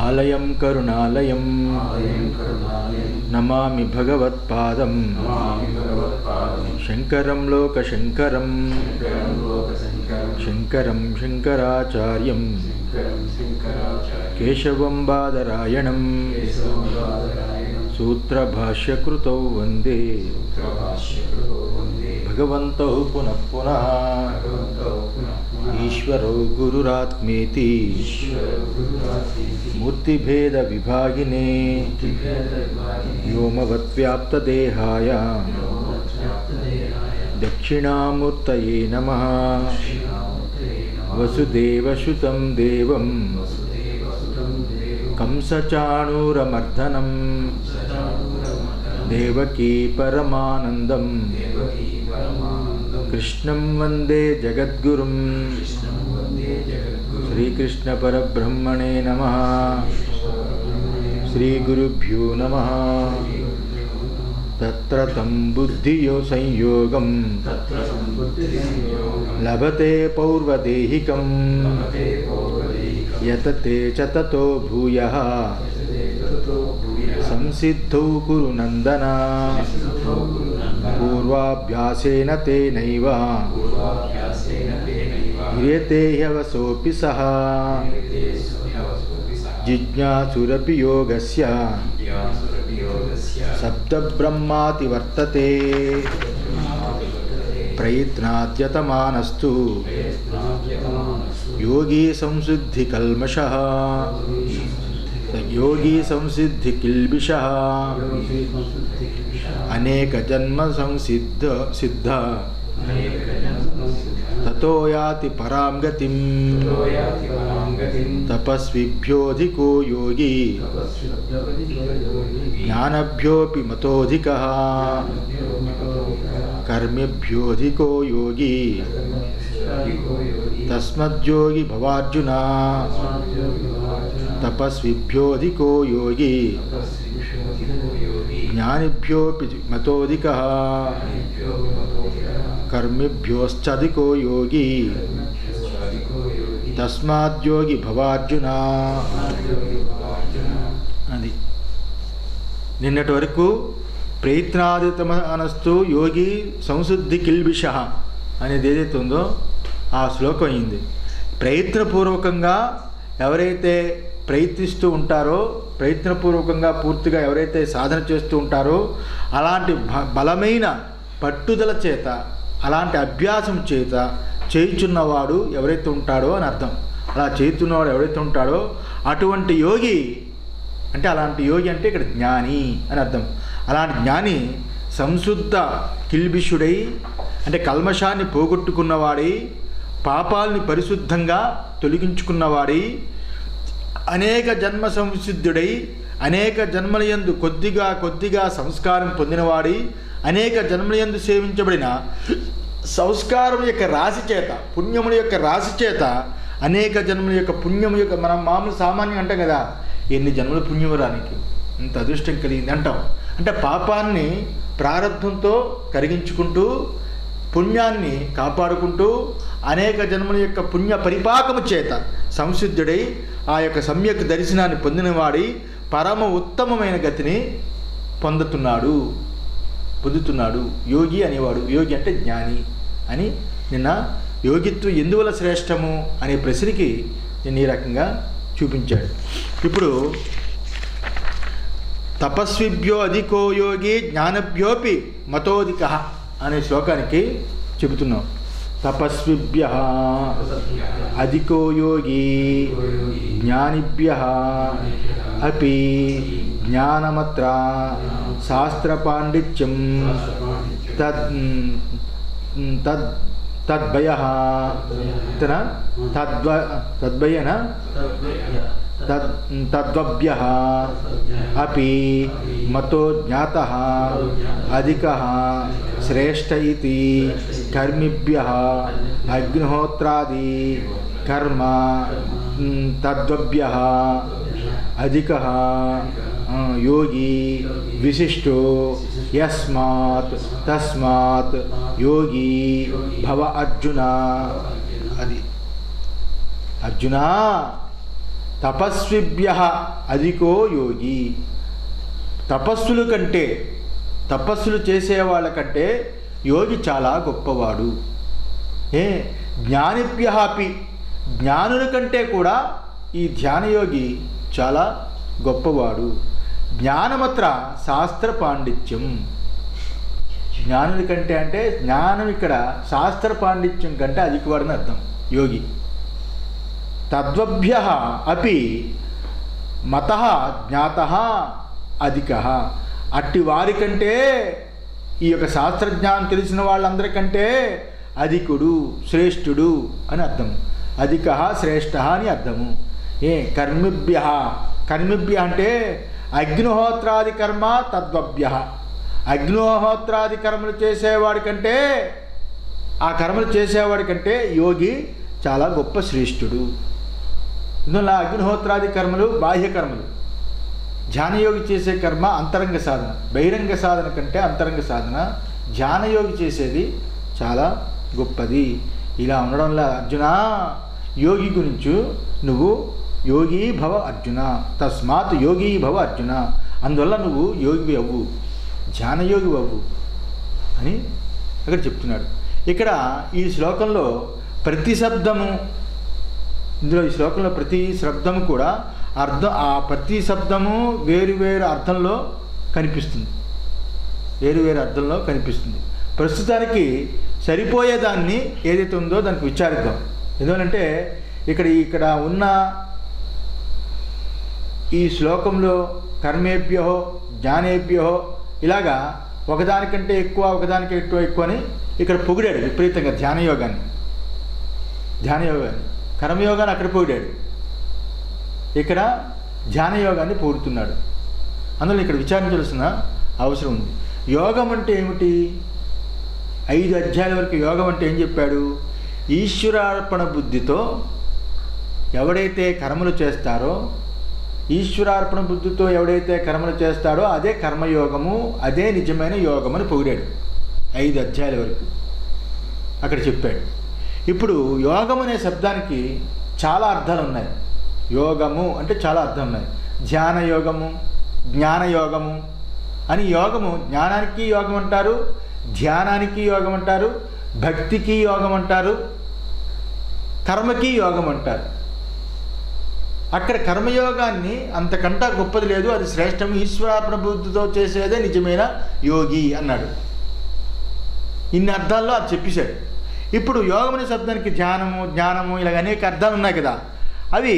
ఆలయం కరుణాలయం నమామి భగవత్పాదం శంకరం లోకశంకరం శంకరం శంకరాచార్యం కేశవం బాదరాయణం సూత్రభాష్యకృతౌ వందే భగవంతౌ పునః పునః ఈశ్వరో గురురాత్మేతి మూర్తిభేద విభాగినే వ్యోమవద్వ్యాప్తదేహాయ దక్షిణామూర్తయే నమః వసుదేవసుతం దేవం కంసచాణూరమర్దనం దేవకీ పరమానందం కృష్ణం వందే జగద్గురుం శ్రీకృష్ణ పరబ్రహ్మణే నమః శ్రీగురుభ్యో నమః తత్ర తం బుద్ధియో సంయోగం లభతే పౌర్వదేహికం యతతే చ తతో భూయః సంసిద్ధౌ కురు నందన పూర్వాభ్యాసేన తేనైవ హ్రియతే హ్యవసోऽపి సహ జిజ్ఞాసురపి యోగస్య శబ్దబ్రహ్మాతి వర్తతే ప్రయత్నాద్యతమానస్తు యోగీ సంసిద్ధి కల్మషః योगी संसिद्धि किल्बिषः अनेक जन्म संसिद्ध सिद्ध ततो याति परां गतिं तपस्विभ्योऽधिको योगी ज्ञानभ्योऽपि मतोऽधिकः कर्मेभ्योऽधिको योगी तस्मद्योगी भवार्जुन तपस्विभ्योऽधिको योगी ज्ञानिभ्योऽपि मतोऽधिकः कर्मिभ्योश्चाधिको योगी तस्माद्योगी भवार्जुन అది నిన్నటి వరకు ప్రయత్నాదితమనస్తు యోగి సంశుద్ధి కిల్బిషః అనేది ఏదైతే ఉందో ఆ శ్లోకం అయింది. ప్రయత్నపూర్వకంగా ఎవరైతే ప్రయత్నిస్తూ ఉంటారో, ప్రయత్నపూర్వకంగా పూర్తిగా ఎవరైతే సాధన చేస్తూ ఉంటారో, అలాంటి బలమైన పట్టుదల చేత, అలాంటి అభ్యాసం చేత చేయుచున్నవాడు ఎవరైతే ఉంటాడో అని అర్థం. అలా చేయుచున్నవాడు ఎవరైతే ఉంటాడో అటువంటి యోగి అంటే, అలాంటి యోగి అంటే ఇక్కడ జ్ఞాని అని అర్థం. అలాంటి జ్ఞాని సంశుద్ధ కిల్బిషుడై అంటే కల్మషాన్ని పోగొట్టుకున్నవాడై, పాపాలని పరిశుద్ధంగా తొలగించుకున్నవాడై, అనేక జన్మ సంసిద్ధుడై, అనేక జన్మలయందు కొద్దిగా కొద్దిగా సంస్కారం పొందినవాడై, అనేక జన్మలయందు సేవించబడిన సంస్కారం యొక్క రాశి చేత, పుణ్యముల యొక్క రాశి చేత, అనేక జన్మల యొక్క పుణ్యము యొక్క, మనం మామూలు సామాన్యం అంటాం కదా, ఎన్ని జన్మల పుణ్యము రానికి ఇంత అదృష్టం కలిగింది అంటాం. అంటే పాపాన్ని ప్రారబ్ధంతో కరిగించుకుంటూ, పుణ్యాన్ని కాపాడుకుంటూ, అనేక జన్మల యొక్క పుణ్య పరిపాకము చేత సంసిద్ధుడై ఆ యొక్క సమ్యక్ దర్శనాన్ని పొందినవాడి పరమ ఉత్తమమైన గతిని పొందుతున్నాడు. యోగి అనేవాడు. యోగి అంటే జ్ఞాని అని నిన్న యోగిత్వం ఎందువల్ల శ్రేష్టము అనే ప్రశ్నకి నేను ఈ రకంగా చూపించాడు. ఇప్పుడు తపస్విభ్యో అధికో యోగి జ్ఞానభ్యోపి మతోధికః అనే శ్లోకానికి చెబుతున్నాం. తపస్విభ్యః అధికో యోగి జ్ఞానిభ్యః అపి జ్ఞానమత్ర శాస్త్రపాండిత్యం తద్భయః తద్వభ్యః అపి మతో జ్ఞాతః అధికః శ్రేష్ఠ ఇతి కర్మిభ్యః అగ్నిహోత్రాది కర్మ తద్వభ్యః అధికః योगी विशिष्टो यस्मात् तस्मात् योगी भव अर्जुन. అది అర్జున తపస్విభ్య అధికో యోగి. తపస్సుల కంటే, తపస్సులు చేసే వాళ్ళకంటే యోగి చాలా గొప్పవాడు. జ్ఞానిభ్య అపి, జ్ఞానుల కంటే కూడా ఈ ధ్యానయోగి చాలా గొప్పవాడు. జ్ఞానమత్ర శాస్త్ర పాండిత్యం. జ్ఞానుల కంటే అంటే జ్ఞానం ఇక్కడ శాస్త్ర పాండిత్యం కంటే అధికవాడని అర్థం యోగి. తద్వభ్య అపి మత జ్ఞాత అధిక. అట్టి వారి కంటే, ఈ యొక్క శాస్త్రజ్ఞానం తెలిసిన వాళ్ళందరికంటే అధికుడు, శ్రేష్ఠుడు అని అర్థం. అధిక శ్రేష్ఠ అని అర్థము. కర్మిభ్య, కర్మిభ్య అంటే అగ్నిహోత్రాది కర్మ తద్వభ్య. అగ్నిహోత్రాది కర్మలు చేసేవాడి కంటే, ఆ కర్మలు చేసేవాడి కంటే యోగి చాలా గొప్ప శ్రేష్ఠుడు. ఇందులో అగ్నిహోత్రాది కర్మలు బాహ్య కర్మలు. ధ్యానయోగి చేసే కర్మ అంతరంగ సాధన. బహిరంగ సాధన కంటే అంతరంగ సాధన ధ్యానయోగి చేసేది చాలా గొప్పది. ఇలా ఉండడంలో అర్జున, యోగి గురించి నువ్వు యోగి భవ అర్జున, తస్మాత్ యోగి భవ అర్జున, అందువల్ల నువ్వు యోగి అవ్వు, ధ్యానయోగి అవ్వు అని అక్కడ చెప్తున్నాడు. ఇక్కడ ఈ శ్లోకంలో ప్రతి శబ్దము, ఇందులో ఈ శ్లోకంలో ప్రతి శబ్దము కూడా అర్థం, ఆ ప్రతి శబ్దము వేరు వేరు అర్థంలో కనిపిస్తుంది, వేరు వేరు అర్థంలో కనిపిస్తుంది. ప్రస్తుతానికి సరిపోయేదాన్ని ఏదైతే ఉందో దానికి విచారిద్దాం. ఎందుకంటే ఇక్కడ ఉన్న ఈ శ్లోకంలో కర్మేభ్యో జ్ఞానేభ్యో ఇలాగా ఒకదానికంటే ఎక్కువ, ఒకదానికి ఎక్కువ అని ఇక్కడ పొగిడాడు విపరీతంగా ధ్యానయోగాన్ని. కర్మయోగాన్ని అక్కడ పొగిడాడు, ఇక్కడ ధ్యానయోగాన్ని పొగుడుతున్నాడు. అందులో ఇక్కడ విచారించాల్సిన అవసరం ఉంది. యోగం అంటే ఏమిటి? 5 అధ్యాయాల వరకు యోగం అంటే ఏం చెప్పాడు? ఈశ్వరార్పణ బుద్ధితో ఎవడైతే కర్మలు చేస్తారో, ఈశ్వరార్పణ బుద్ధితో ఎవడైతే కర్మలు చేస్తాడో అదే కర్మయోగము, అదే నిజమైన యోగం అని పొగిడాడు 5 అధ్యాయాల వరకు అక్కడ చెప్పాడు. ఇప్పుడు యోగం అనే శబ్దానికి చాలా అర్థాలు ఉన్నాయి. యోగము అంటే చాలా అర్థం ఉన్నాయి. ధ్యాన యోగము, జ్ఞానయోగము అని. యోగము జ్ఞానానికి యోగం అంటారు, ధ్యానానికి యోగం అంటారు, భక్తికి యోగం అంటారు, కర్మకి యోగం అంటారు. అక్కడ కర్మయోగాన్ని అంతకంటా గొప్పది లేదు, అది శ్రేష్టం, ఈశ్వరార్పణ బుద్ధితో చేసేదే నిజమైన యోగి అన్నాడు. ఇన్ని అర్థాల్లో అది చెప్పేశాడు. ఇప్పుడు యోగం అనే శబ్దానికి ధ్యానము, జ్ఞానము ఇలాగ అనేక అర్థాలు ఉన్నాయి కదా, అవి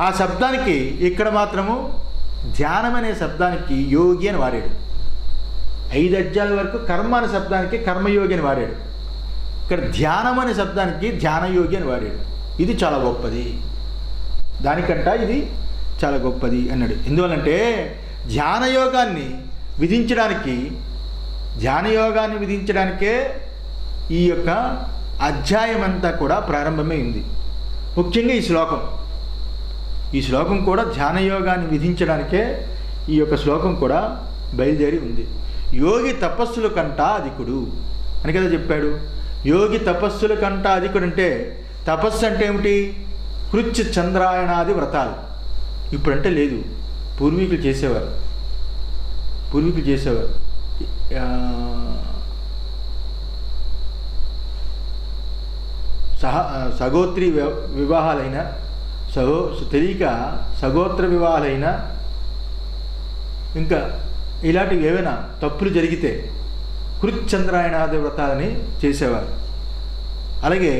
ఆ శబ్దానికి ఇక్కడ మాత్రము ధ్యానం అనే శబ్దానికి యోగి అని వాడాడు. 5 అధ్యాయాల వరకు కర్మ అనే శబ్దానికి కర్మయోగి అని వాడాడు. ఇక్కడ ధ్యానం అనే శబ్దానికి ధ్యానయోగి అని వాడాడు. ఇది చాలా గొప్పది, దానికంట ఇది చాలా గొప్పది అన్నాడు. ఎందువల్లంటే ధ్యానయోగాన్ని విధించడానికే ఈ యొక్క అధ్యాయం అంతా కూడా ప్రారంభమైంది. ముఖ్యంగా ఈ శ్లోకం కూడా ధ్యానయోగాన్ని విధించడానికే ఈ యొక్క శ్లోకం కూడా బయలుదేరి ఉంది. యోగి తపస్సుల కంట అధికుడు అని కదా చెప్పాడు. యోగి తపస్సుల కంట అధికుడు అంటే తపస్సు అంటే ఏమిటి? కృత్య చంద్రాయణాది వ్రతాలు. ఇప్పుడంటే లేదు, పూర్వీకులు చేసేవారు. సగోత్రి వివాహాలైన, తెలియక సగోత్ర వివాహాలైన, ఇంకా ఇలాంటివి ఏవైనా తప్పులు జరిగితే కృత్చంద్రాయణాది వ్రతాలని చేసేవారు. అలాగే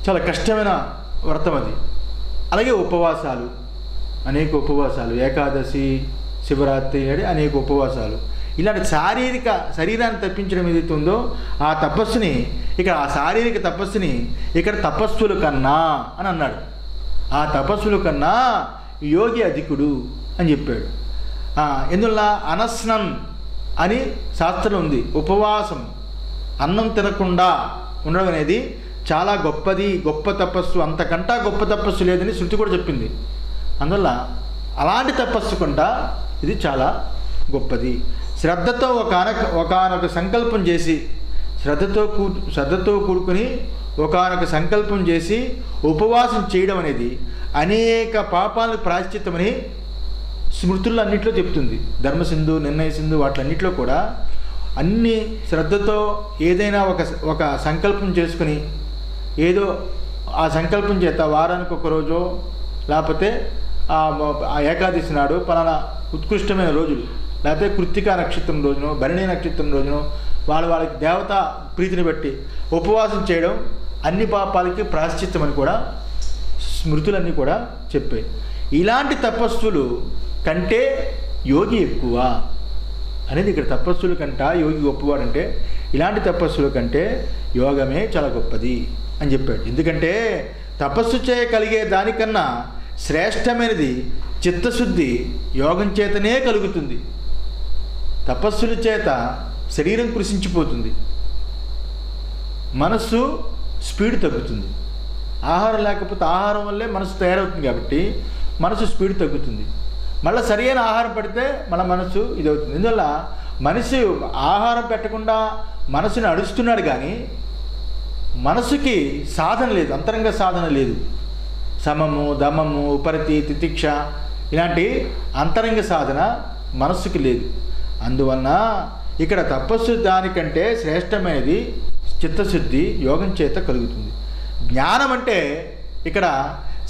చాలా కష్టమైన వ్రతం అది. అలాగే ఉపవాసాలు, అనేక ఉపవాసాలు, ఏకాదశి, శివరాత్రి అనేక ఉపవాసాలు, ఇలాంటి శరీరాన్ని తప్పించడం ఏదైతే ఉందో ఆ తపస్సుని ఇక్కడ, ఆ శారీరక తపస్సుని ఇక్కడ తపస్సుల కన్నా అని అన్నాడు. ఆ తపస్సుల కన్నా యోగి అధికుడు అని చెప్పాడు. ఎందువల్ల అనస్నం అని శాస్త్రం ఉంది. ఉపవాసం, అన్నం తినకుండా ఉండడం అనేది చాలా గొప్పది, గొప్ప తపస్సు, అంతకంటా గొప్ప తపస్సు లేదని శృతి కూడా చెప్పింది. అందువల్ల అలాంటి తపస్సు కంట ఇది చాలా గొప్పది. శ్రద్ధతో ఒకానొక సంకల్పం చేసి, శ్రద్ధతో కూడుకుని ఒకానొక సంకల్పం చేసి ఉపవాసం చేయడం అనేది అనేక పాపాలకు ప్రాయశ్చిత్తమని స్మృతుల్లో అన్నింటిలో చెప్తుంది. ధర్మసింధు, నిర్ణయ సింధు వాటిలన్నింటిలో కూడా అన్ని శ్రద్ధతో ఏదైనా ఒక సంకల్పం చేసుకుని ఏదో ఆ సంకల్పం చేత వారానికి ఒక రోజో లేకపోతే ఆ ఏకాదశి నాడు పలానా ఉత్కృష్టమైన రోజులు, లేకపోతే కృత్తికా నక్షత్రం రోజునో భరణి నక్షత్రం రోజునో వాళ్ళకి దేవత ప్రీతిని బట్టి ఉపవాసం చేయడం అన్ని పాపాలకి ప్రాయశ్చిత్తమని కూడా స్మృతులన్నీ కూడా చెప్పాయి. ఇలాంటి తపస్సులు కంటే యోగి ఎక్కువ అనేది ఇక్కడ. తపస్సుల కంట యోగి గొప్పవాడంటే ఇలాంటి తపస్సుల కంటే యోగమే చాలా గొప్పది అని చెప్పాడు. ఎందుకంటే తపస్సు చేయగలిగే దానికన్నా శ్రేష్టమైనది చిత్తశుద్ధి యోగం చేతనే కలుగుతుంది. తపస్సుల చేత శరీరం కృషించిపోతుంది, మనస్సు స్పీడ్ తగ్గుతుంది. ఆహారం లేకపోతే ఆహారం వల్లే మనసు తయారవుతుంది కాబట్టి మనసు స్పీడ్ తగ్గుతుంది. మళ్ళీ సరైన ఆహారం పడితే మన మనసు ఇదవుతుంది. ఇందువల్ల మనిషి ఆహారం పెట్టకుండా మనసుని అడుస్తున్నాడు కానీ మనసుకి సాధన లేదు, అంతరంగ సాధన లేదు. సమము, దమము, ఉపరతి, తితిక్ష ఇలాంటి అంతరంగ సాధన మనస్సుకి లేదు. అందువలన ఇక్కడ తపస్సు దానికంటే శ్రేష్టమైనది చిత్తశుద్ధి యోగం చేత కలుగుతుంది. జ్ఞానం అంటే ఇక్కడ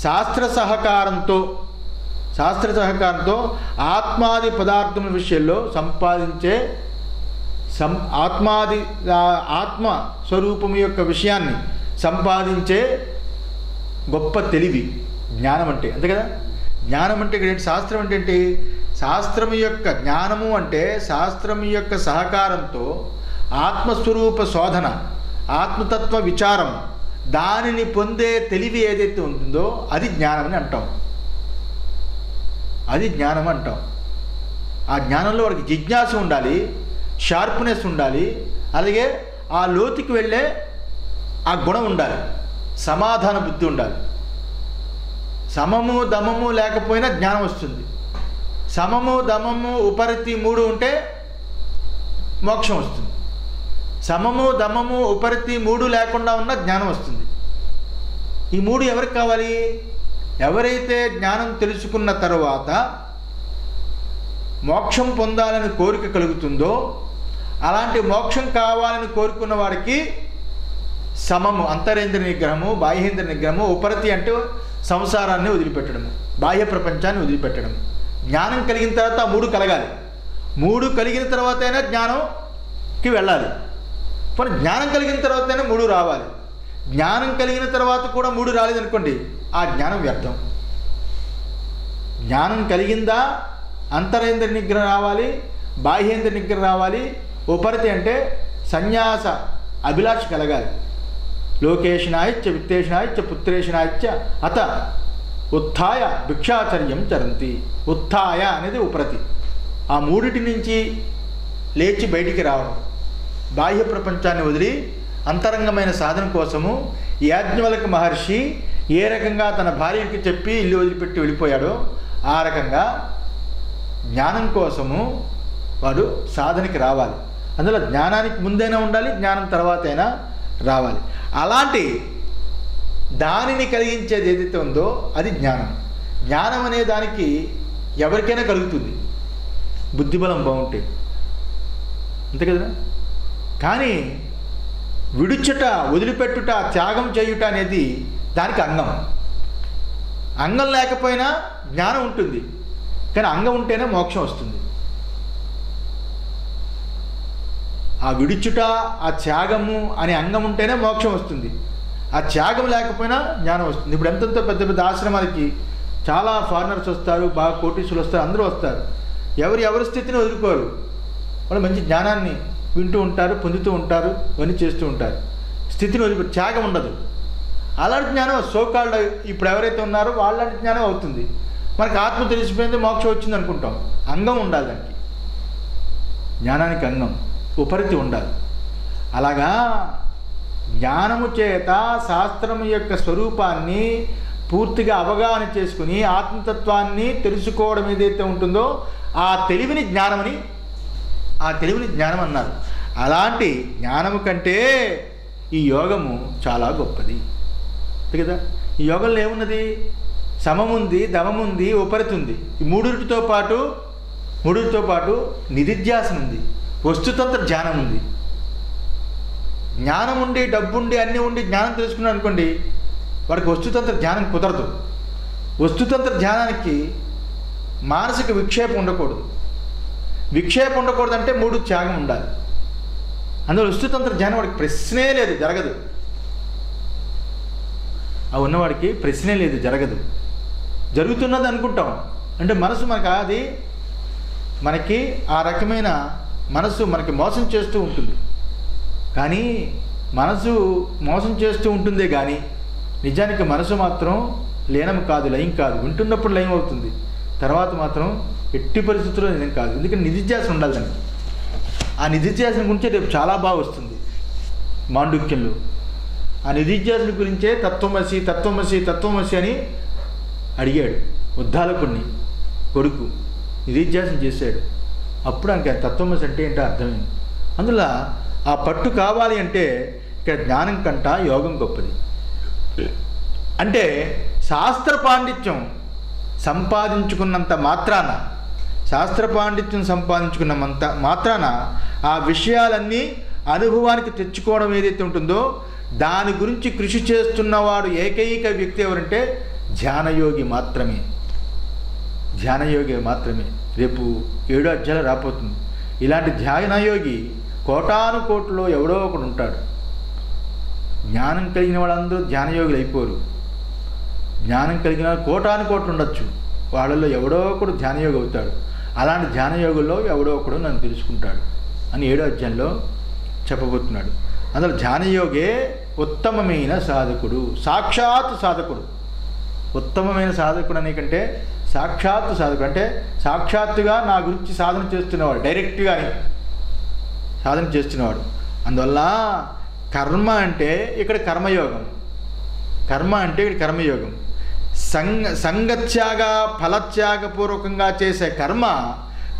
శాస్త్ర సహకారంతో ఆత్మాది పదార్థముల విషయంలో సంపాదించే ఆత్మ స్వరూపం యొక్క విషయాన్ని సంపాదించే గొప్ప తెలివి జ్ఞానం అంటే. అంతే కదా. జ్ఞానం అంటే ఇక్కడ ఏంటి? శాస్త్రం అంటే ఏంటి? శాస్త్రం యొక్క జ్ఞానము అంటే శాస్త్రం యొక్క సహకారంతో ఆత్మస్వరూప శోధన, ఆత్మతత్వ విచారం, దానిని పొందే తెలివి ఏదైతే ఉంటుందో అది జ్ఞానం అని అంటాం. అది జ్ఞానం అంటాం. ఆ జ్ఞానంలో వాడికి జిజ్ఞాస ఉండాలి, షార్ప్నెస్ ఉండాలి, అలాగే ఆ లోతుకి వెళ్ళే ఆ గుణం ఉండాలి, సమాధాన బుద్ధి ఉండాలి. సమము దమము లేకపోయినా జ్ఞానం వస్తుంది. సమము దమము ఉపరతి 3 ఉంటే మోక్షం వస్తుంది. సమము దమము ఉపరతి 3 లేకుండా ఉన్న జ్ఞానం వస్తుంది. ఈ 3 ఎవరికి కావాలి? ఎవరైతే జ్ఞానం తెలుసుకున్న తర్వాత మోక్షం పొందాలని కోరిక కలుగుతుందో అలాంటి మోక్షం కావాలని కోరుకున్న వాడికి సమము, అంతరేంద్ర నిగ్రహము, బాహ్యేంద్ర నిగ్రహము, ఉపరతి అంటే సంసారాన్ని వదిలిపెట్టడము, బాహ్య ప్రపంచాన్ని వదిలిపెట్టడం. జ్ఞానం కలిగిన తర్వాత 3 కలగాలి. 3 కలిగిన తర్వాతైనా జ్ఞానంకి వెళ్ళాలి. కానీ జ్ఞానం కలిగిన తర్వాతైనా 3 రావాలి. జ్ఞానం కలిగిన తర్వాత కూడా 3 రాలేదనుకోండి, ఆ జ్ఞానం వ్యర్థం. జ్ఞానం కలిగిందా అంతరేంద్ర నిగ్రహం రావాలి, బాహ్యేంద్ర నిగ్రహం రావాలి, ఉపరతి అంటే సన్యాస అభిలాష కలగాలి. లోకేషనాయచ్చ విత్తేషనాయచ్చ పుత్రేషనాయచ్చ అత ఉత్థాయ భిక్షాచర్యం చరంతి. ఉత్థాయ అనేది ఉపరతి. ఆ 3 నుంచి లేచి బయటికి రావడం, బాహ్య ప్రపంచాన్ని వదిలి అంతరంగమైన సాధన కోసము యాజ్ఞవల్క మహర్షి ఏ రకంగా తన భార్యకి చెప్పి ఇల్లు వదిలిపెట్టి వెళ్ళిపోయాడో ఆ రకంగా జ్ఞానం కోసము వాడు సాధనకి రావాలి. అందులో జ్ఞానానికి ముందైనా ఉండాలి, జ్ఞానం తర్వాత అయినా రావాలి. అలాంటి దానిని కలిగించేది ఏదైతే ఉందో అది జ్ఞానం. జ్ఞానం అనే దానికి ఎవరికైనా కలుగుతుంది, బుద్ధిబలం బాగుంటే, అంతే కదా. కానీ విడుచుట, వదిలిపెట్టుట, త్యాగం చేయుట అనేది దానికి అంగం. అంగం లేకపోయినా జ్ఞానం ఉంటుంది, కానీ అంగం ఉంటేనే మోక్షం వస్తుంది. ఆ విడుచుట, ఆ త్యాగము అనే అంగం ఉంటేనే మోక్షం వస్తుంది. ఆ త్యాగం లేకపోయినా జ్ఞానం వస్తుంది. ఇప్పుడు ఎంతెంతో పెద్ద పెద్ద ఆశ్రమాలకి చాలా ఫారినర్స్ వస్తారు, బాగా కోటీసులు వస్తారు, అందరూ వస్తారు. ఎవరి స్థితిని వదులుకోరు. వాళ్ళు మంచి జ్ఞానాన్ని వింటూ ఉంటారు, పొందుతూ ఉంటారు, ఇవన్నీ చేస్తూ ఉంటారు. స్థితిని వదిలిపెట్టి త్యాగం ఉండదు. అలాంటి జ్ఞానం సోకాల్డ్ ఇప్పుడు ఎవరైతే ఉన్నారో వాళ్ళంటి జ్ఞానం అవుతుంది. మనకు ఆత్మ తెలిసిపోయింది, మోక్షం వచ్చింది అనుకుంటాం. అంగం ఉండాలి దానికి, జ్ఞానానికి అంగం, ఉపరితి ఉండాలి. అలాగా జ్ఞానము చేత శాస్త్రము యొక్క స్వరూపాన్ని పూర్తిగా అవగాహన చేసుకుని ఆత్మతత్వాన్ని తెలుసుకోవడం ఏదైతే ఉంటుందో ఆ తెలివిని జ్ఞానమని, ఆ తెలివిని జ్ఞానం అన్నారు. అలాంటి జ్ఞానము కంటే ఈ యోగము చాలా గొప్పది, అంతే కదా. ఈ యోగంలో ఏమున్నది? సమముంది, దమముంది, ఉపరితుంది. ఈ మూడిటితో పాటు నిధిధ్యాసన ఉంది, వస్తుతంత్ర ధ్యానం ఉంది. జ్ఞానం ఉండి, డబ్బుండి, అన్నీ ఉండి జ్ఞానం తెలుసుకున్నాడు అనుకోండి, వాడికి వస్తుతంత్ర ధ్యానం కుదరదు. వస్తుతంత్ర ధ్యానానికి మానసిక విక్షేపం ఉండకూడదు. విక్షేపం ఉండకూడదంటే 3 త్యాగం ఉండాలి. అందులో వస్తుతంత్ర ధ్యానం వాడికి ప్రశ్నే లేదు, జరగదు. ఆ ఉన్నవాడికి ప్రశ్నే లేదు, జరగదు. జరుగుతున్నది అనుకుంటాం. అంటే మనసు మనకి ఆ రకమైన మనసు మనకి మోసం చేస్తూ ఉంటుంది. కానీ మనసు మోసం చేస్తూ ఉంటుందే కానీ నిజానికి మనసు మాత్రం లీనం కాదు, లయం కాదు. వింటున్నప్పుడు లయం అవుతుంది, తర్వాత మాత్రం ఎట్టి పరిస్థితుల్లో లయం కాదు. ఎందుకంటే నిధిధ్యాసన ఉండాలి దానికి. ఆ నిధిధ్యాసన గురించే రేపు చాలా బాగా వస్తుంది మాండుక్యంలో. ఆ నిధిధ్యాసన గురించే తత్వమసి తత్వమసి తత్వమసి అని అడిగాడు ఉద్దాలకుడిని కొడుకు. నిధిధ్యాసన చేశాడు. అప్పుడు అంక తత్వమసి అంటే ఏంటో అర్థమైంది. అందులో ఆ పట్టు కావాలి అంటే ఇక్కడ జ్ఞానం కంట యోగం గొప్పది. అంటే శాస్త్ర పాండిత్యం సంపాదించుకున్నంత మాత్రాన ఆ విషయాలన్నీ అనుభవానికి తెచ్చుకోవడం ఏదైతే ఉంటుందో దాని గురించి కృషి చేస్తున్నవాడు ఏకైక వ్యక్తి ఎవరంటే ధ్యానయోగి మాత్రమే. రేపు 7వ అధ్యాయం రాబోతుంది. ఇలాంటి ధ్యానయోగి కోటాను కోట్లో ఎవడో ఒకడు ఉంటాడు. జ్ఞానం కలిగిన వాళ్ళందరూ ధ్యానయోగులు అయిపోరు. జ్ఞానం కలిగిన కోటాను కోట్లు ఉండొచ్చు, వాళ్ళల్లో ఎవడో ఒకడు ధ్యానయోగి అవుతాడు. అలాంటి ధ్యానయోగుల్లో ఎవడో ఒకడు నన్ను తెలుసుకుంటాడు అని 7వ అధ్యాయంలో చెప్పబోతున్నాడు. అందులో ధ్యానయోగే ఉత్తమమైన సాధకుడు, సాక్షాత్ సాధకుడు. ఉత్తమమైన సాధకుడు అనే కంటే సాక్షాత్ సాధకుడు అంటే సాక్షాత్తుగా నా గురించి సాధన చేస్తున్నవాడు, డైరెక్ట్గా సాధన చేస్తున్నవాడు. అందువల్ల కర్మ అంటే ఇక్కడ కర్మయోగం. సంగత్యాగ ఫలత్యాగపూర్వకంగా చేసే కర్మ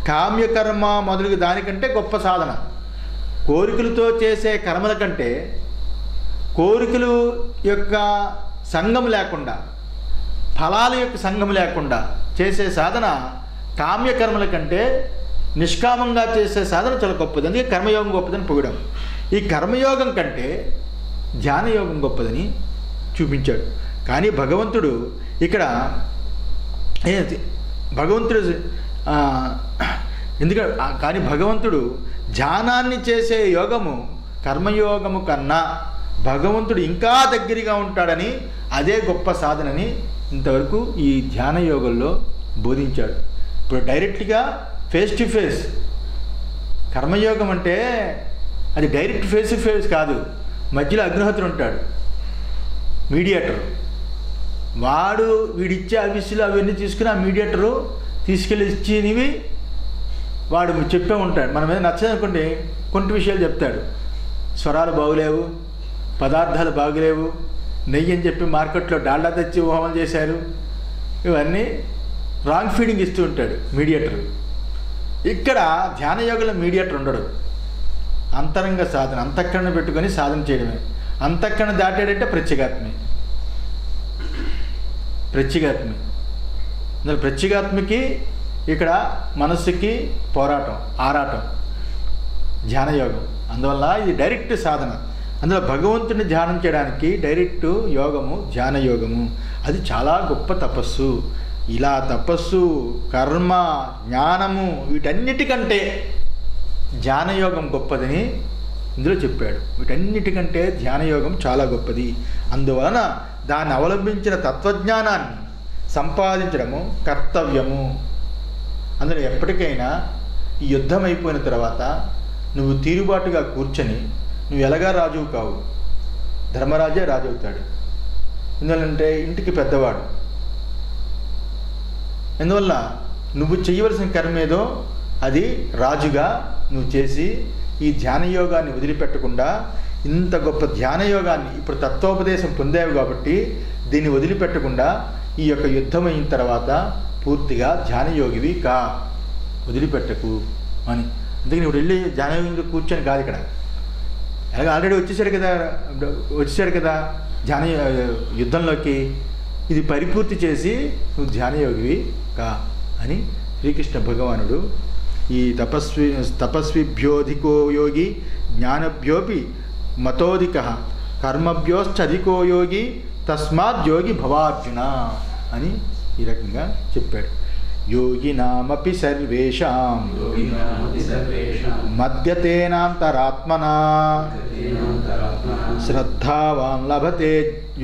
కామ్యకర్మ మొదలుగు దానికంటే గొప్ప సాధన. కోరికలతో చేసే కర్మల కంటే కోరికలు యొక్క సంగం లేకుండా, ఫలాల యొక్క సంగం లేకుండా చేసే సాధన కామ్యకర్మల కంటే నిష్కామంగా చేసే సాధన చాలా గొప్పది. అందుకే కర్మయోగం గొప్పదని పొగడం. ఈ కర్మయోగం కంటే ధ్యానయోగం గొప్పదని చూపించాడు. కానీ భగవంతుడు ఇక్కడ భగవంతుడు ధ్యానాన్ని చేసే యోగము కర్మయోగము కన్నా భగవంతుడు ఇంకా దగ్గరగా ఉంటాడని, అదే గొప్ప సాధనని ఇంతవరకు ఈ ధ్యాన యోగంలో బోధించాడు. ఇప్పుడు డైరెక్ట్గా ఫేస్ టు ఫేస్ కర్మయోగం అంటే అది డైరెక్ట్ ఫేస్ టు ఫేస్ కాదు. మధ్యలో అగ్నిహోత్రుడు ఉంటాడు, మీడియేటర్. వాడు వీడిచ్చే అవిస్సులు అవన్నీ తీసుకుని ఆ మీడియేటరు తీసుకెళ్ళి ఇచ్చినవి వాడు చెప్పే ఉంటాడు. మన మీద నచ్చదనుకోండి కొన్ని విషయాలు చెప్తాడు. స్వరాలు బాగులేవు, పదార్థాలు బాగులేవు, నెయ్యి అని చెప్పి మార్కెట్లో డాల్డా తెచ్చి హోమం చేశారు, ఇవన్నీ రాంగ్ ఫీడింగ్ ఇస్తూ ఉంటాడు మీడియేటర్. ఇక్కడ ధ్యానయోగంలో మీడియేటర్ ఉండడు. అంతరంగ సాధన, అంతఃకరణ పెట్టుకొని సాధన చేయడమే. అంతఃకరణ దాటాడంటే ప్రత్యేగాత్మే. అందులో ప్రత్యేగాత్మకి ఇక్కడ మనస్సుకి పోరాటం, ఆరాటం ధ్యానయోగం. అందువల్ల ఇది డైరెక్ట్ సాధన. అందులో భగవంతుని ధ్యానం చేయడానికి డైరెక్ట్ యోగము ధ్యానయోగము. అది చాలా గొప్ప తపస్సు. ఇలా తపస్సు, కర్మ, జ్ఞానము వీటన్నిటికంటే ధ్యానయోగం గొప్పదని ఇందులో చెప్పాడు. వీటన్నిటికంటే ధ్యానయోగం చాలా గొప్పది. అందువలన దాన్ని అవలంబించిన తత్వజ్ఞానాన్ని సంపాదించడము కర్తవ్యము. అందులో ఎప్పటికైనా ఈ యుద్ధం అయిపోయిన తర్వాత నువ్వు తీరుబాటుగా కూర్చొని నువ్వు ఎలాగా రాజువు కావు, ధర్మరాజే రాజు అవుతాడు. ఎందువల్లంటే ఇంటికి పెద్దవాడు. ఎందువల్ల నువ్వు చేయవలసిన కర్మ ఏదో అది రాజుగా నువ్వు చేసి ఈ ధ్యానయోగాన్ని వదిలిపెట్టకుండా, ఇంత గొప్ప ధ్యానయోగాన్ని ఇప్పుడు తత్వోపదేశం పొందావు కాబట్టి దీన్ని వదిలిపెట్టకుండా ఈ యొక్క యుద్ధం అయిన తర్వాత పూర్తిగా ధ్యానయోగివి కా, వదిలిపెట్టకు అని. అందుకని ఇప్పుడు వెళ్ళి ధ్యానయోగంలో కూర్చొని కాదు ఇక్కడ. అలాగే ఆల్రెడీ వచ్చేసాడు కదా ధ్యాన యుద్ధంలోకి. ఇది పరిపూర్తి చేసి నువ్వు ధ్యానయోగివి కా అని శ్రీకృష్ణ భగవానుడు ఈ తపస్విభ్యోధికో యోగి జ్ఞానభ్యోపి మతోధిక కర్మభ్యోశ్చధికో యోగి తస్మాత్ యోగి భవార్జున అని ఈ రకంగా చెప్పాడు. యోగినామపి సర్వేషాం మద్యతేనాంతరాత్మనా శ్రద్ధావాన్ లభతే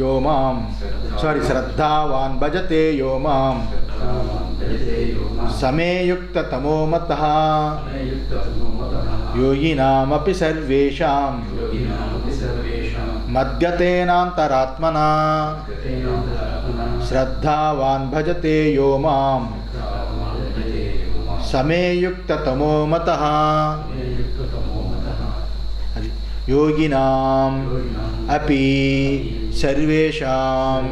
యో మాం శ్రద్ధావాన్ భజతే యో మాం సమేయుక్తతమో మతః. యోగినామపి సర్వేషాం మద్యతేనాంతరాత్మనా శ్రద్ధావాన్ భజతే యో మాం సమేయుక్తతమో మతః. అది యోగినాం అపి సర్వేషాం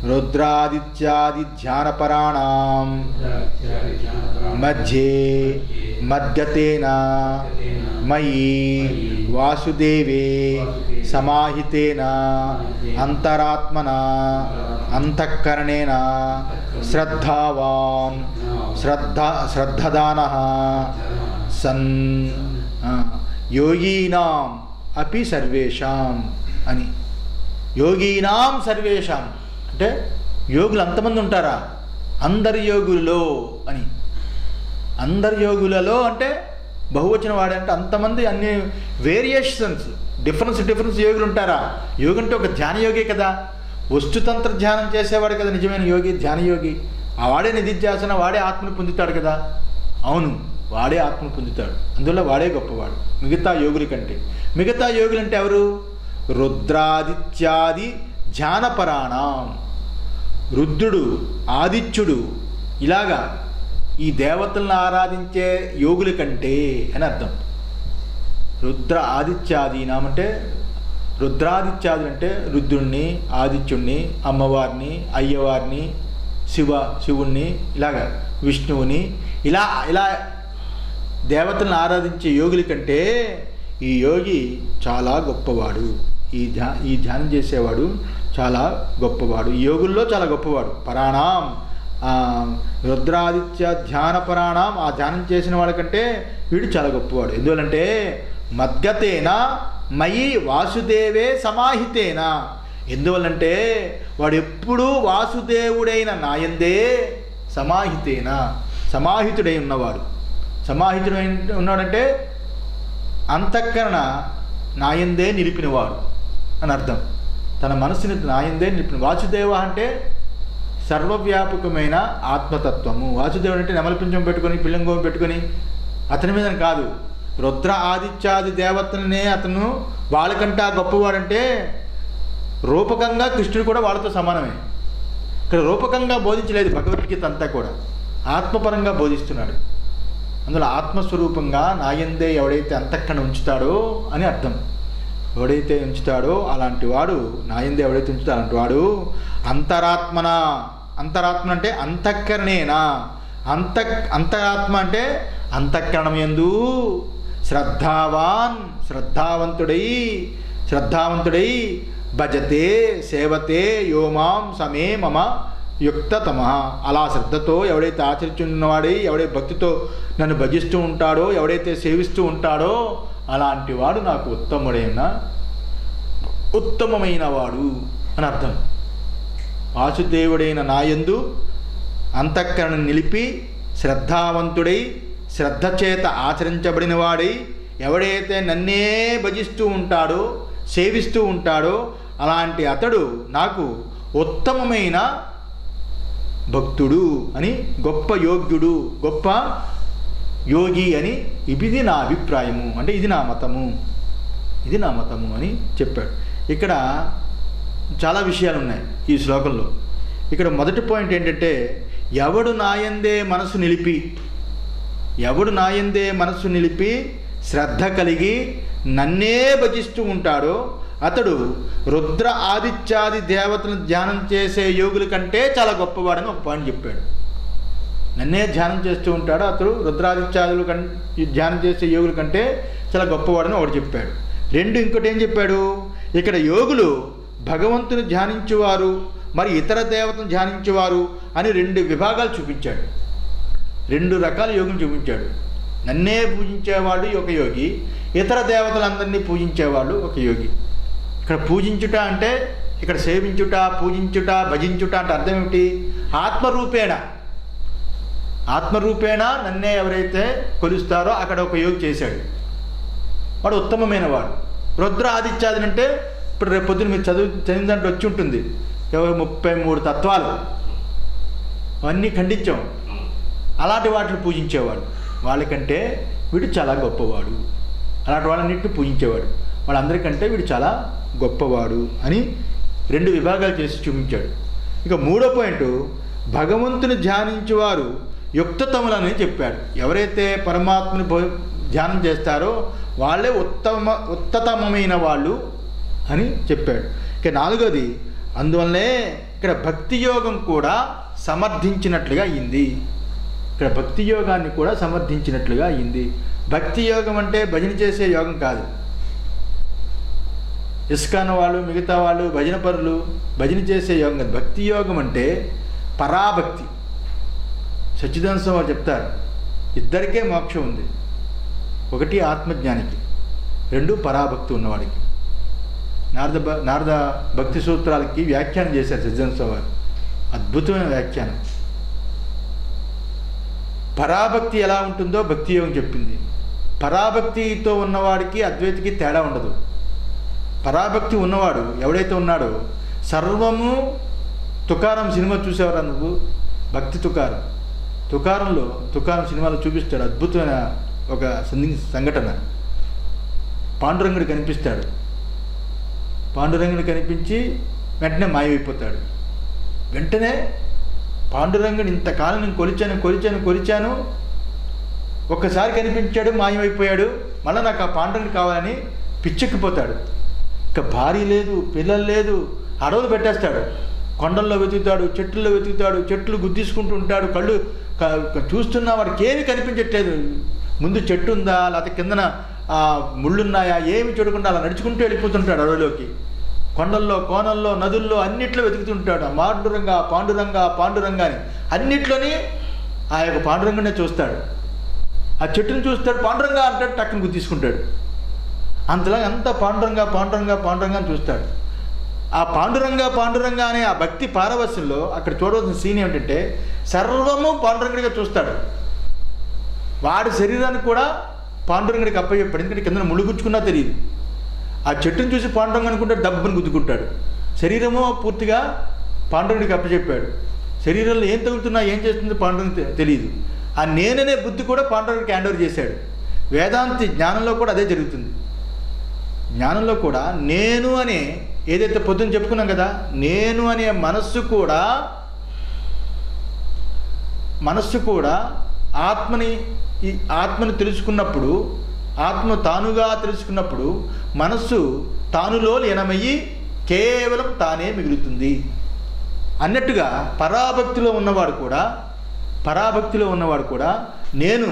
రుద్రాదిత్యాది ధ్యానపరాణాం మధ్యే మద్యతేన మయి వాసుదేవే సమాహితేన అంతరాత్మనా అంతఃకరణేన శ్రద్ధావాన్ శ్రద్ధదానః సన్ యోగీనాం అపి సర్వేషాం అని. యోగీనాం సర్వేషాం అంటే యోగులు అంతమంది ఉంటారా? అందరి యోగులలో అని. అందరి యోగులలో అంటే బహువచనం వాడంటే అంతమంది, అన్ని వేరియేషన్స్, డిఫరెన్స్ యోగులు ఉంటారా? యోగి అంటే ఒక ధ్యానయోగి కదా, వస్తుతంత్ర ధ్యానం చేసేవాడు కదా నిజమైన యోగి, ధ్యానయోగి. ఆ వాడే నిధిధ్యాసన, వాడే ఆత్మను పొందుతాడు కదా. అవును, వాడే ఆత్మను పొందుతాడు, అందువల్ల వాడే గొప్పవాడు మిగతా యోగుల కంటే. మిగతా యోగులు అంటే ఎవరు? రుద్రాదిత్యాది ధ్యానపరాణం. రుద్రుడు, ఆదిత్యుడు, ఇలాగా ఈ దేవతలను ఆరాధించే యోగుల కంటే అని అర్థం. రుద్ర ఆదిత్యాదీనాం అంటే రుద్రాదిత్యాదులు అంటే రుద్రుణ్ణి, ఆదిత్యుణ్ణి, అమ్మవారిని, అయ్యవారిని, శివుణ్ణి, ఇలాగా విష్ణువుని, ఇలా ఇలా దేవతలను ఆరాధించే యోగుల కంటే ఈ యోగి చాలా గొప్పవాడు. ఈ ధ్యానం చేసేవాడు చాలా గొప్పవాడు, ఈ యోగుల్లో చాలా గొప్పవాడు. పరాణం రుద్రాదిత్య ధ్యాన పరాణం, ఆ ధ్యానం చేసిన వాళ్ళకంటే వీడు చాలా గొప్పవాడు. ఎందువలంటే మద్గతేన మయి వాసుదేవే సమాహితేన. ఎందువల్లంటే వాడు ఎప్పుడూ వాసుదేవుడైన నాయందే సమాహితేన, సమాహితుడై ఉన్నవాడు. సమాహితుడై ఉన్నాడంటే అంతఃకరణ నాయందే నిలిపినవాడు అని అర్థం. తన మనసుని నాయందే నిలిపిన. వాసుదేవ అంటే సర్వవ్యాపకమైన ఆత్మతత్వము. వాసుదేవుడు అంటే నెమలిపించం పెట్టుకొని, పిల్లంగోం పెట్టుకొని అతని మీద కాదు. రుద్ర ఆదిత్యాది దేవతలనే అతను వాళ్ళకంటే గొప్పవాడంటే రూపకంగా కృష్ణుడు కూడా వాళ్ళతో సమానమే. ఇక్కడ రూపకంగా బోధించలేదు భగవద్గీత అంతా కూడా, ఆత్మపరంగా బోధిస్తున్నాడు. అందులో ఆత్మస్వరూపంగా నాయందే ఎవడైతే అంతఃకరణ ఉంచుతాడో అని అర్థం. ఎవడైతే ఉంచుతాడో అలాంటి వాడు, నాయందే ఎవడైతే ఉంచుతాడో అలాంటి వాడు అంతరాత్మన. అంతరాత్మ అంటే అంతఃకరణేనా. అంతరాత్మ అంటే అంతఃకరణం యందు శ్రద్ధావంతుడై భజతే సేవతే యో మాం సమే మమ యుక్తతమ. అలా శ్రద్ధతో ఎవడైతే ఆచరించున్నవాడై, ఎవడైతే భక్తితో నన్ను భజిస్తూ ఉంటాడో, ఎవడైతే సేవిస్తూ ఉంటాడో అలాంటి వాడు నాకు ఉత్తమమైన వాడు అని అర్థం. వాసుదేవుడైన నాయందు అంతఃకరణ నిలిపి శ్రద్ధావంతుడై, శ్రద్ధ చేత ఆచరించబడిన వాడై, ఎవడైతే నన్నే భజిస్తూ ఉంటాడో, సేవిస్తూ ఉంటాడో అలాంటి అతడు నాకు ఉత్తమమైన భక్తుడు అని, గొప్ప యోగ్యుడు, గొప్ప యోగి అని. ఇది నా అభిప్రాయము, అంటే ఇది నా మతము అని చెప్పాడు. ఇక్కడ చాలా విషయాలు ఉన్నాయి ఈ శ్లోకంలో. ఇక్కడ మొదటి పాయింట్ ఏంటంటే, ఎవడు నాయందే మనసు నిలిపి శ్రద్ధ కలిగి నన్నే భజిస్తూ ఉంటాడో అతడు రుద్ర ఆదిత్యాది దేవతలను ధ్యానం చేసే యోగుల కంటే చాలా గొప్పవాడని ఒక పాయింట్ చెప్పాడు. నన్నే ధ్యానం చేస్తూ ఉంటాడో అతడు రుద్రాదిత్యాదులు ధ్యానం చేసే యోగుల కంటే చాలా గొప్పవాడని ఒకటి చెప్పాడు. ఇంకోటి ఏం చెప్పాడు, ఇక్కడ యోగులు భగవంతుని ధ్యానించేవారు, మరి ఇతర దేవతను ధ్యానించేవారు అని 2 విభాగాలు చూపించాడు. 2 రకాల యోగం చూపించాడు. నన్నే పూజించేవాడు ఒక యోగి, ఇతర దేవతలందరినీ పూజించేవాడు ఒక యోగి. ఇక్కడ పూజించుట అంటే ఇక్కడ సేవించుట, పూజించుట, భజించుట అంటే అర్థం ఏమిటి? ఆత్మరూపేణ నన్నే ఎవరైతే కొలుస్తారో అక్కడ ఒక యోగి చేశాడు, వాడు ఉత్తమమైన వాడు. రుద్ర ఆదిత్యాదులు అంటే ఇప్పుడు రేపు పొద్దున మీరు చదివిన దాంట్లో వచ్చి ఉంటుంది, 33 తత్వాలు అవన్నీ ఖండించాం. అలాంటి వాటిని పూజించేవాడు, వాళ్ళకంటే వీడు చాలా గొప్పవాడు. అలాంటి వాళ్ళన్నింటినీ పూజించేవాడు, వాళ్ళందరికంటే వీడు చాలా గొప్పవాడు అని 2 విభాగాలు చేసి చూపించాడు. ఇక 3వ పాయింట్, భగవంతుని ధ్యానించేవారు యుక్తతములని చెప్పాడు. ఎవరైతే పరమాత్మని ధ్యానం చేస్తారో వాళ్ళే ఉత్తమమైన వాళ్ళు అని చెప్పాడు. ఇక 4వది, అందువల్లనే ఇక్కడ భక్తి యోగం కూడా సమర్థించినట్లుగా అయింది. ఇక్కడ భక్తి యోగాన్ని కూడా సమర్థించినట్లుగా అయింది. భక్తి యోగం అంటే భజన చేసే యోగం కాదు. ఇస్కాన్ వాళ్ళు, మిగతా వాళ్ళు భజన పరులు భజన చేసే యోగం కాదు. భక్తి యోగం అంటే పరాభక్తి. సచ్చిదానంద స్వామి చెప్తారు, ఇద్దరికే మోక్షం ఉంది. 1 ఆత్మజ్ఞానికి, 2 పరాభక్తి ఉన్నవాడికి. నారద భక్తి సూత్రాలకి వ్యాఖ్యానం చేశారు సచ్చిదానంద స్వామి వారు, అద్భుతమైన వ్యాఖ్యానం. పరాభక్తి ఎలా ఉంటుందో భక్తి యోగం చెప్పింది. పరాభక్తితో ఉన్నవాడికి అద్వైతికి తేడా ఉండదు. పరాభక్తి ఉన్నవాడు ఎవడైతే ఉన్నాడో సర్వము, తుకారం సినిమా చూసేవారా నువ్వు? భక్తి తుకారం సినిమాలో చూపిస్తాడు అద్భుతమైన ఒక సంఘటన. పాండురంగుడు కనిపిస్తాడు, పాండురంగుడు కనిపించి వెంటనే మాయమైపోతాడు. వెంటనే పాండురంగుడు ఇంతకాలం నేను కొలిచాను, ఒక్కసారి కనిపించాడు, మాయమైపోయాడు. మళ్ళీ నాకు ఆ పాండురంగుడు కావాలని పిచ్చెక్కిపోతాడు. ఇక భార్య లేదు, పిల్లలు లేదు, అడవులు పెట్టేస్తాడు. కొండల్లో వెతుకుతాడు, చెట్లలో వెతుకుతాడు, చెట్లు గుద్దేసుకుంటూ ఉంటాడు. కళ్ళు చూస్తున్నా వాడికి ఏమీ కనిపించట్లేదు. ముందు చెట్టు ఉందా, లేకపోతే కిందన ముళ్ళున్నాయా, ఏమి చూడకుండా అలా నడుచుకుంటూ వెళ్ళిపోతుంటాడు అడవిలోకి. కొండల్లో, కోనల్లో, నదుల్లో అన్నిట్లో వెతుకుతుంటాడు. పాండురంగా అని అన్నిట్లోని ఆ యొక్క పాండురంగానే చూస్తాడు. ఆ చెట్టును చూస్తాడు, పాండురంగా అంటాడు, టక్కుని గుద్దేసుకుంటాడు. అంతలా అంత పాండురంగా చూస్తాడు. ఆ పాండురంగా అనే ఆ భక్తి పారవస్యంలో అక్కడ చూడవలసిన సీన్ ఏమిటంటే సర్వము పాండురంగుడిగా చూస్తాడు. వాడి శరీరాన్ని కూడా పాండురంగుడికి అప్పచెప్పాడు. ఎందుకంటే కింద ముళ్ళుగుచ్చుకున్నా తెలియదు. ఆ చెట్టును చూసి పాండురంగ అనుకుంటాడు, డబ్బుని గుద్దుకుంటాడు. శరీరము పూర్తిగా పాండురంగుడికి అప్పచెప్పాడు. శరీరంలో ఏం తగులుతున్నా ఏం చేస్తుందో పాండురంగుడికి తెలియదు. ఆ నేననే బుద్ధి కూడా పాండురంగుడికి హ్యాండ్ ఓవర్ చేశాడు. వేదాంతి జ్ఞానంలో కూడా అదే జరుగుతుంది. జ్ఞానంలో కూడా నేను అనే ఏదైతే పొద్దున్న చెప్పుకున్నాం కదా, నేను అనే మనస్సు కూడా ఆత్మని తెలుసుకున్నప్పుడు, ఆత్మ తానుగా తెలుసుకున్నప్పుడు మనస్సు తానులో లీనమయ్యి కేవలం తానే మిగులుతుంది అన్నట్టుగా పరాభక్తిలో ఉన్నవాడు కూడా నేను